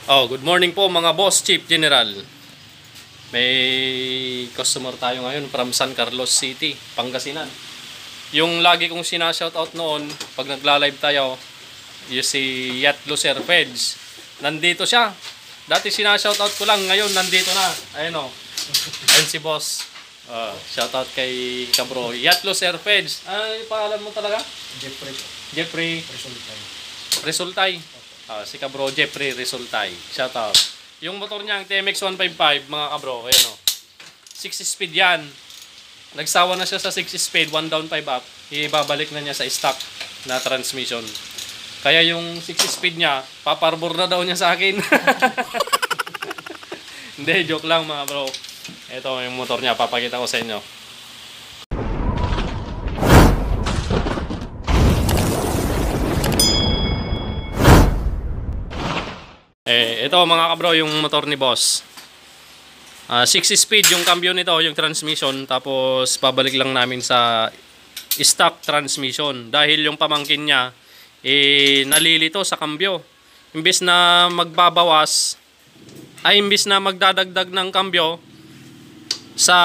Oh, good morning po mga boss, Chief General. May customer tayo ngayon from San Carlos City, Pangasinan. Yung lagi kong sinashoutout noon pag nagla-live tayo, yung si Yatlo Sir Feds. Nandito siya. Dati sinashoutout ko lang, ngayon nandito na. Ayun o. Ayun si boss. Shoutout kay Kabro. Yatlo Sir Feds. Ano yung pangalan mo talaga? Jeffrey Resultay. Si Kabro Jeffrey Resultay. Shoutout. Yung motor niya, ang TMX 155, mga kabro, ayan o. 6 speed yan. Nagsawa na siya sa 6 speed, 1 down, 5 up. Ibabalik na niya sa stock na transmission. Kaya yung 6 speed niya, paparbor na daw niya sa akin. Hindi, joke lang mga bro. Ito yung motor niya, papakita ko sa inyo. Ito mga kabro yung motor ni boss. 6 speed yung cambio nito, yung transmission. Tapos pabalik lang namin sa stock transmission. Dahil yung pamangkin niya nalilito sa cambio. Imbis na magbabawas, imbis na magdadagdag ng cambio sa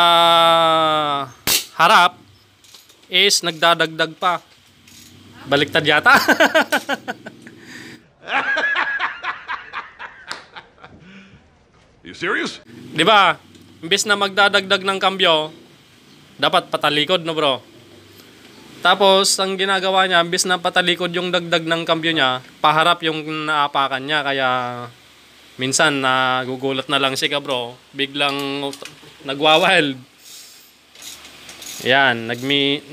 harap, is nagdadagdag pa. Baliktad yata. You serious? Di ba? Imbes na magdadagdag ng kambyo, dapat patalikod, no bro? Tapos, ang ginagawa niya, imbes na patalikod yung dagdag ng kambyo niya, paharap yung naapakan niya. Kaya, minsan, nagugulat na lang si Kabro. Biglang nagwawild. Yan,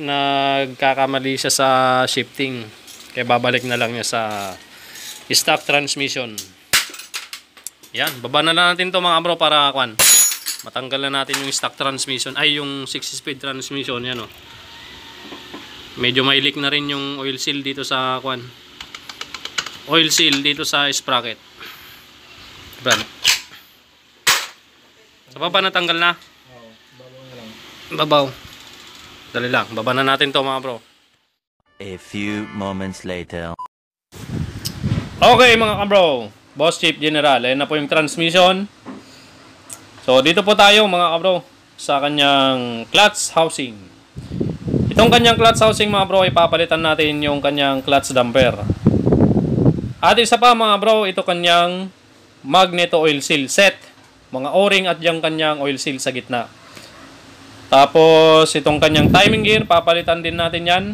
nagkakamali siya sa shifting. Kaya babalik na lang niya sa stock transmission. Yan, baba na lang natin to mga bro para matanggal na natin yung stock transmission, ay yung 6 speed transmission. Yan o. Medyo may leak na rin yung oil seal dito sa oil seal dito sa sprocket. Diba? Sa baba natanggal na? Oo, babaw na lang. Babaw. Dali lang, baba na natin to mga bro. A few moments later. Okay mga kabro, Boss Chief General, ayan na po yung transmission. So dito po tayo mga kabro sa kanyang clutch housing. Itong kanyang clutch housing mga bro, ipapalitan natin yung kanyang clutch damper. At isa pa mga bro, ito kanyang magneto oil seal set. Mga o-ring at yung kanyang oil seal sa gitna. Tapos itong kanyang timing gear, papalitan din natin yan.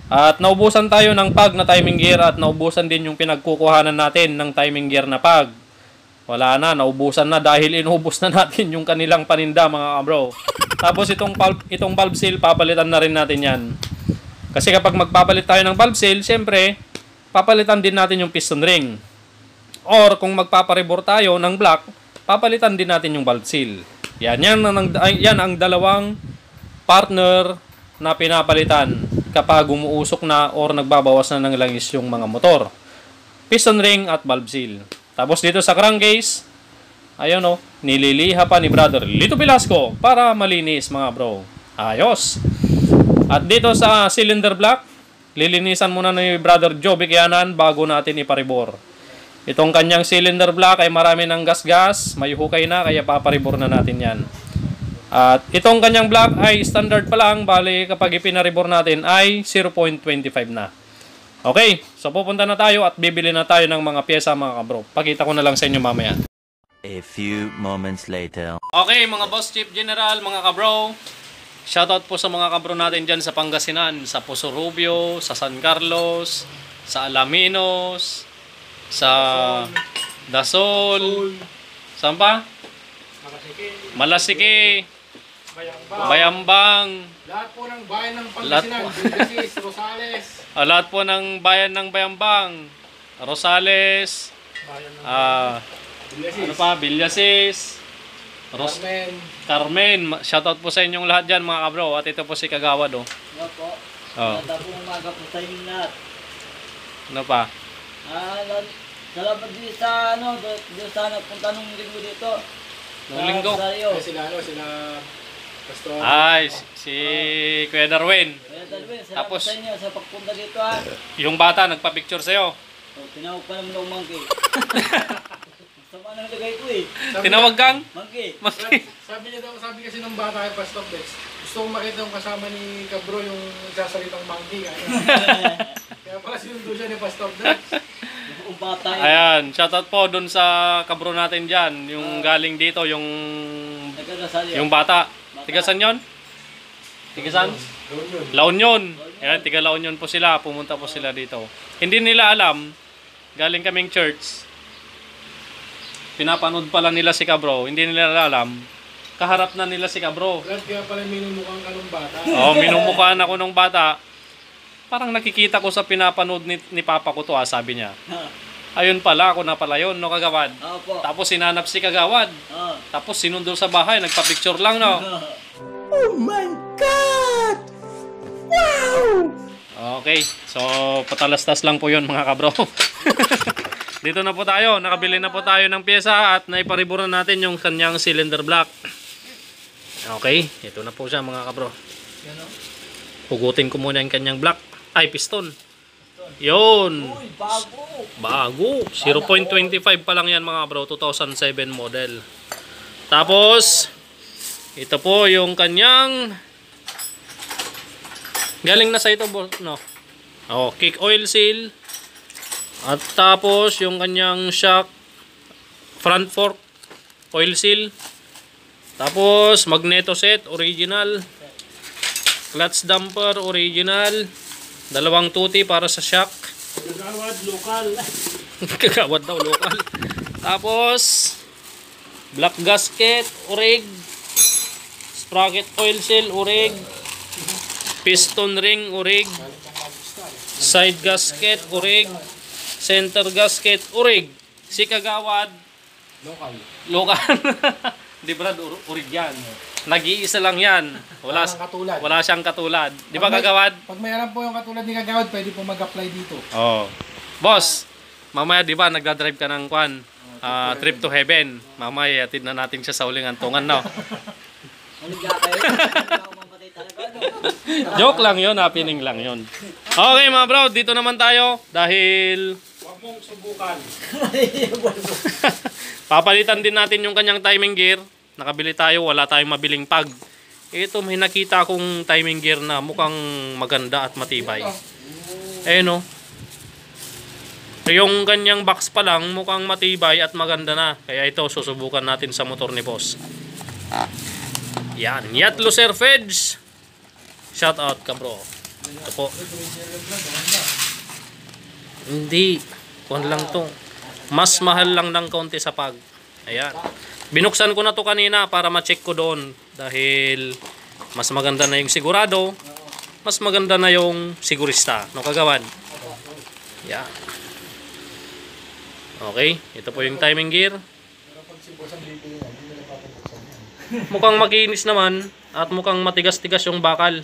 At naubusan tayo ng pag na timing gear at naubusan din yung pinagkukuhanan natin ng timing gear na pag. Wala na, naubusan na dahil inubos na natin yung kanilang paninda mga kabro. Tapos itong valve seal, papalitan na rin natin yan. Kasi kapag magpapalit tayo ng valve seal, syempre, papalitan din natin yung piston ring. Or kung magpaparebore tayo ng block, papalitan din natin yung valve seal. Yan ang dalawang partner na pinapalitan kapag umuusok na or nagbabawas na ng langis yung mga motor. Piston ring at valve seal. Tapos dito sa crankcase, ayun o, nililiha pa ni Brother Lito Velasco para malinis mga bro. Ayos. At dito sa cylinder block, lilinisan muna ni Brother Joe Bicyanan bago natin iparibor. Itong kanyang cylinder block ay marami ng gas-gas, may hukay na kaya paparibor na natin yan. At itong kanyang block ay standard pa lang, bali kapag ipinaribor natin ay 0.25 na. Okay, so pupunta na tayo at bibili na tayo ng mga pyesa mga kabro. Pakita ko na lang sa inyo mamaya. A few moments later. Okay mga Boss Chief General, mga kabro. Shoutout po sa mga kabro natin dyan sa Pangasinan, sa Puso Rubio, sa San Carlos, sa Alaminos, sa Dasol, saan pa? Malasiki, Bayambang, Lahat po ng bayan ng Pangasinan, Villasis, Rosales. Lahat po ng bayan ng Bayambang, Rosales, Villasis. ano pa, Villasis, Carmen. Shoutout po sa inyong lahat dyan mga kabro. At ito po si Kagawad o. Ano po? Oh. Magandang umaga po sa inyo lahat. Ano pa? Salamat din sa doon sa nagpunta nung linggo dito. Nung linggo? Sila Pastor. Ay, si Kuya Darwin. Kaya Dalwin, salamat Tapos, sa inyo sa pagpunta dito ha. yung bata nagpa-picture sa'yo. So, tinawag pa naman ng umangkin. Gusto lagay ko eh. Tinawag kang? Monkey. Sabi niya daw, sabi kasi ng bata kay Pastor Dex, gusto kong makita yung kasama ni Cabro yung nagsasalitang monkey. Kaya pala sinundo siya ni Pastor Dex. Yung bata eh. Ayan, shoutout po dun sa kabro natin dyan. Yung galing dito, yung Nagkakasali. yung bata. Tigasan yon? Tigasan? La Union. Ayan, tiga La Union po sila. Pumunta po sila dito. Hindi nila alam, galing kaming church. Pinapanood pala nila si Cabro. Hindi nila alam, kaharap na nila si Cabro. Brad, kaya pala minumukhang ka nung bata. Oo, minumukhaan ako nung bata. Parang nakikita ko sa pinapanood ni Papa ko to, sabi niya. Ayun pala, ako na pala yun, no, Kagawad. Opo. Tapos sinanap si Kagawad. Tapos sinundo sa bahay, nagpa-picture lang, no? Oh my God! Wow! Okay, so patalastas lang po yun, mga kabro. Dito na po tayo, nakabili na po tayo ng pyesa at naipariburan natin yung kanyang cylinder block. Okay, ito na po siya, mga kabro. Hugutin ko muna yung kanyang block. Ay, piston. Yun. Uy, bago! Bago. 0.25 pa lang yan, mga bro. 2007 model. Tapos, ito po yung kanyang galing na sa ito, no? Oh, kick oil seal. At tapos, yung kanyang shock front fork oil seal. Tapos, magneto set, original. Clutch damper, original. Dalawang tuti para sa shock. Kagawad, lokal. Kagawad daw, local. Tapos, black gasket, urig. Sprocket oil seal, urig. Piston ring, urig. Side gasket, urig. Center gasket, urig. Si Kagawad, Lokal. local. Di ba, urig yan. Nag-iisa lang yan. Walang katulad. Wala siyang katulad. Di ba, Kagawad? Pag may alam po yung katulad ni Kagawad, pwede po mag-apply dito. Oh. Boss, mamaya di ba nagda-drive ka ng kwan? Trip to heaven. Mamaya atid na natin siya sa uling antungan, no? Maligya kayo. Hindi ako mamatay talaga. No? Joke lang 'yon, happening lang 'yon. Okay, mga bro, dito naman tayo dahil Huwag mong subukan. papalitan din natin yung kanyang timing gear. Nakabili tayo, wala tayong mabiling pag. Ito, may nakita akong timing gear na mukhang maganda at matibay. No. Yung kanyang box pa lang mukhang matibay at maganda na. Kaya ito, susubukan natin sa motor ni boss. Yan, Yacht Loser Feds. Shout out ka, bro. Ito po. Hindi. Kuhan lang to. Mas mahal lang ng kaunti sa pag. Ayan. Binuksan ko na to kanina para ma-check ko doon. Dahil mas maganda na yung sigurado. Mas maganda na yung sigurista. No, Kagawad? Yan. Okay. Ito po yung timing gear. Mukhang makinis naman. At mukhang matigas-tigas yung bakal.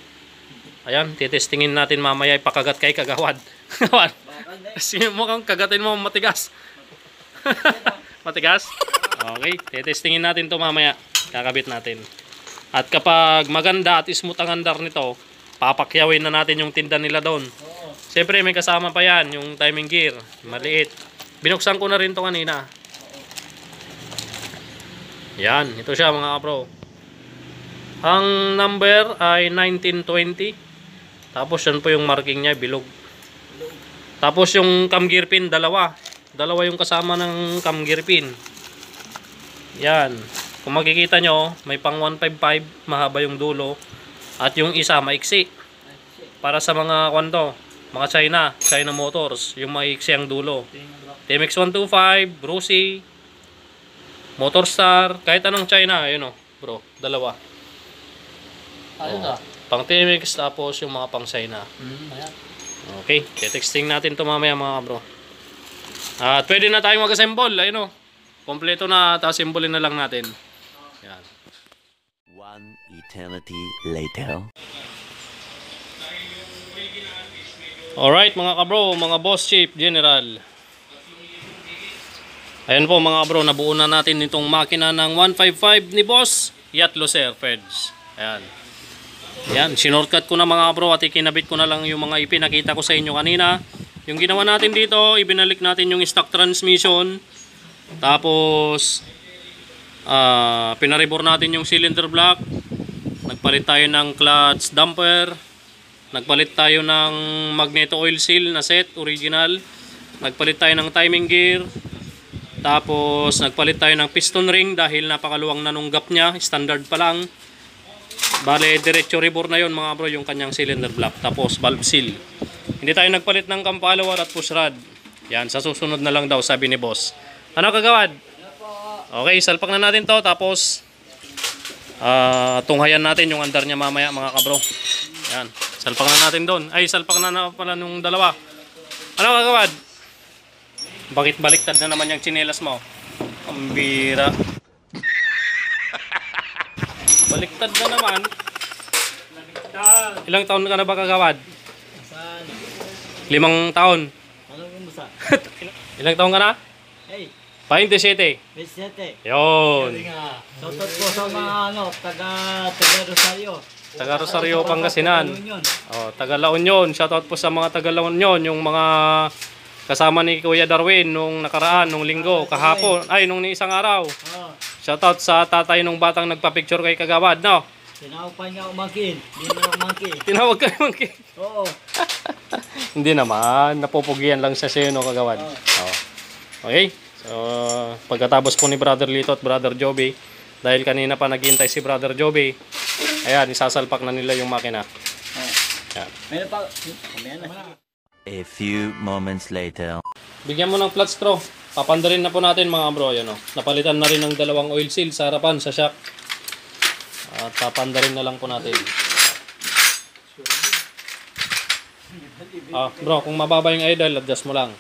Ayan. Titestingin natin mamaya ipakagat kay Kagawad. Kagawad. Kasi mukhang kagatin mo matigas. Matigas? Okay, tetestingin natin to mamaya. Kakabit natin. At kapag maganda at smooth ang andar nito, papakyawin na natin yung tinda nila doon. Siyempre may kasama pa yan, yung timing gear. Maliit. Binuksan ko na rin to kanina. Yan, ito siya mga bro. Ang number ay 1920. Tapos yan po yung marking niya, bilog. Tapos yung cam gear pin, dalawa. Dalawa yung kasama ng cam gear pin. Yan. Kung makikita nyo, may pang 155, mahaba yung dulo. At yung isa, maiksi. Para sa mga kwanto, mga China Motors, yung maiksi ang dulo. TMX 125, Brucey, Motorstar, kahit anong China, ayun o, bro, dalawa. Pang TMX, tapos yung mga pang China. Okay, texting natin to mamaya mga bro. At pwede na tayong mag-assemble, ayun o. Kompleto na, tapos simbolin na lang natin. Yan. One eternity later. Alright mga kabro, mga boss chief, general. Ayan po mga kabro, nabuo na natin itong makina ng 155 ni boss Yacht Loser Feds. Ayan. Ayan, sinortcut ko na mga kabro at ikinabit ko na lang yung mga ipinakita ko sa inyo kanina. Yung ginawa natin dito, ibinalik natin yung stock transmission. Tapos pinaribor natin yung cylinder block. Nagpalit tayo ng clutch damper. Nagpalit tayo ng magneto oil seal na set, original. Nagpalit tayo ng timing gear. Tapos nagpalit tayo ng piston ring dahil napakaluwang na nung gap niya, standard pa lang. Bale, diretso rebore na yon mga bro, yung kanyang cylinder block. Tapos valve seal. Hindi tayo nagpalit ng kampalawar at push rod. Yan, sa susunod na lang daw, sabi ni boss. Ano kagawad? Okay, salpak na natin to. Tapos tunghayan natin yung andar niya mamaya mga kabro. Yan, salpak na natin doon. Ay, salpak na pala nung dalawa. Ano kagawad? Bakit baliktad na naman yung tsinelas mo? Ang bira. Baliktad na naman. Ilang taon ka na ba kagawad? Saan? 5 taon. Ano yung musa? Ilang taon ka na? Hey, 27. Vicente. Yun. Shoutout po sa mga taga Rosario. Taga Rosario, Pangasinan. Ano yun? Oh, taga La Union. Shoutout po sa mga taga La Union. Yung mga kasama ni Kuya Darwin nung nakaraan, nung linggo, kahapon. Ay, nung isang araw. Oh, Shoutout sa tatay nung batang nagpa-picture kay Kagawad, no? tinawag pa niya umangkin. Hindi na umangkin. Tinawag ka naman kay... Oo. Hindi naman. Napupugian lang siya sa'yo, no, Kagawad? Oh. Oh. Okay? So, pagkatapos po ni Brother Lito at Brother Joby, dahil kanina pa naghihintay si Brother Joby, ayan, isasalpak na nila yung makina. Oh. Yan. Meron pa. Meron na. A few moments later. Bigyan mo ng flat screw. Papandarin na po natin mga bro. Yan, oh. Napalitan na rin ng dalawang oil seal sa harapan, sa shock. At papandarin na lang po natin. Bro, kung mababa yung idle, adjust mo lang.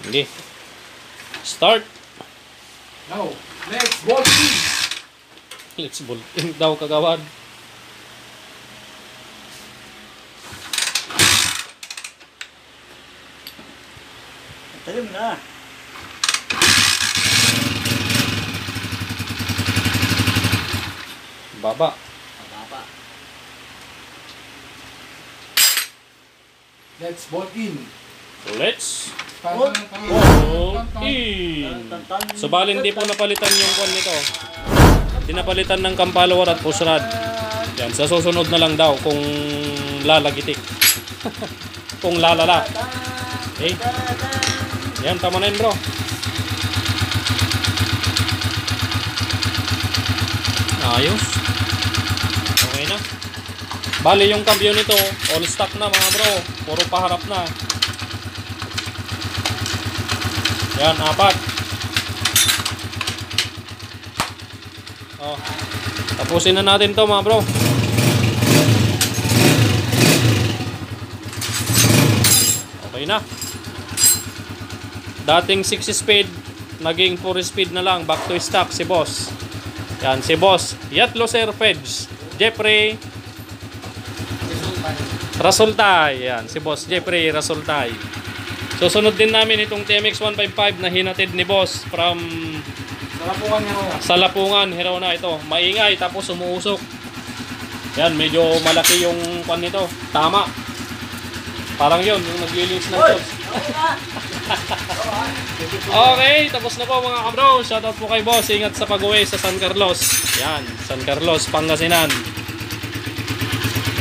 Hindi. Start. Now, let's bolt in. Let's bolt in daw Kagawad. Talim na. Baba. Mababa. Let's bolt in. Let's Bolt bolt in. So bali hindi po napalitan yung kwan nito. Hindi napalitan ng kampalawar at push rod. Yan, sa susunod na lang daw kung lalagitik. Kung lalala. Okay. Yan, tama na yun bro. Ayos. Okay na. Bali yung cambio nito, all stock na mga bro. Puro paharap na. Yan, 4. Oh. Tapusin na natin to mga bro. Okay na. Dating 6 speed, naging 4 speed na lang. Back to stock si boss. Yan, si boss. Yatloser Feds. Jeffrey Rasultay. Yan, si boss Jeffrey Rasultay. Susunod din namin itong TMX 155 na hinatid ni boss from Salapungan, Hirona. Ito, maingay tapos umuusok. Yan, medyo malaki yung pan nito. Tama. Parang yun, yung naglilinis ng shots. Okay, tapos na po mga kabro. Shoutout po kay boss. Ingat sa pag-uwi sa San Carlos. Yan, San Carlos, Pangasinan.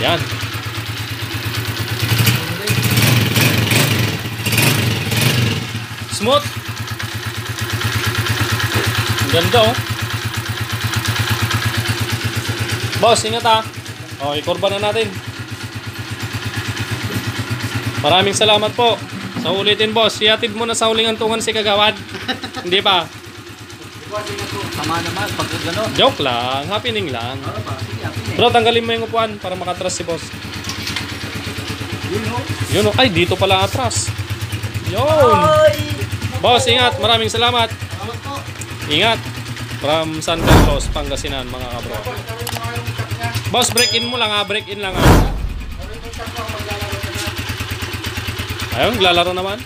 Yan. Smooth. Ganda oh. Boss, ingat ah. Oh, ikurba na natin. Maraming salamat po. Sa ulitin boss, ihatid mo na sa huling antungan si Kagawad. Hindi pa. Tama naman, pag gano'n. Joke lang, happening lang. Bro, tanggalin mo yung upuan para makatras si boss. Yun oh. Ay, dito pala atras. Yun. Boss, ingat. Maraming salamat. Ingat. From San Carlos, Pangasinan, mga kabro. Boss, break in mo lang ha. Break in lang ha. Ayun, lalaro naman.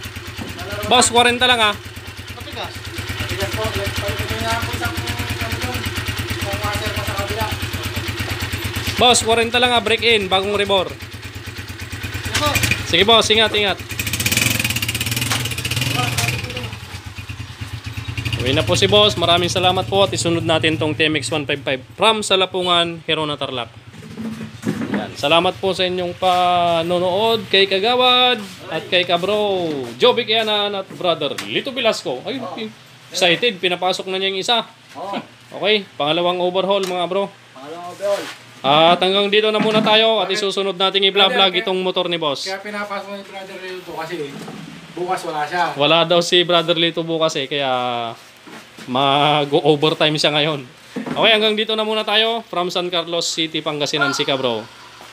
Boss, 40 lang ha. Boss, 40 lang ha. Break in, bagong rebore. Sige boss, ingat, ingat. Uwi na po si boss. Maraming salamat po at isunod natin tong TMX 155 from Salapungan, Herona, Tarlac. Yan. Salamat po sa inyong panonood kay Kagawad at kay Kabro, Jovic Yanan at brother Lito Velasco. Ay, excited. Pinapasok na niya yung isa. Oo. Okay, pangalawang overhaul mga bro. Pangalawang overall. At hanggang dito na muna tayo at isusunod nating i-vlog itong motor ni boss. Kaya pinapasok ni Brother Lito kasi bukas wala siya. Wala daw si brother Lito bukas kaya mag-overtime siya ngayon. Okay, hanggang dito na muna tayo. From San Carlos City, Pangasinan, si Cabro.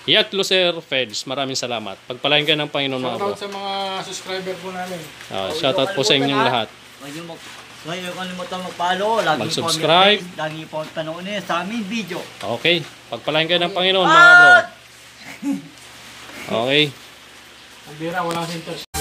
Yat Lucer Feds, maraming salamat. Pagpalain kayo ng Panginoon mga bro. Shoutout sa mga subscriber po namin. Shoutout po sa inyong lahat. Huwag niyo kalimutan mag-follow. Lagi Mag-subscribe. po lagi po panoorin sa aming video. Okay, pagpalain kayo ng Panginoon mga bro. Okay. Ang bira, walang center.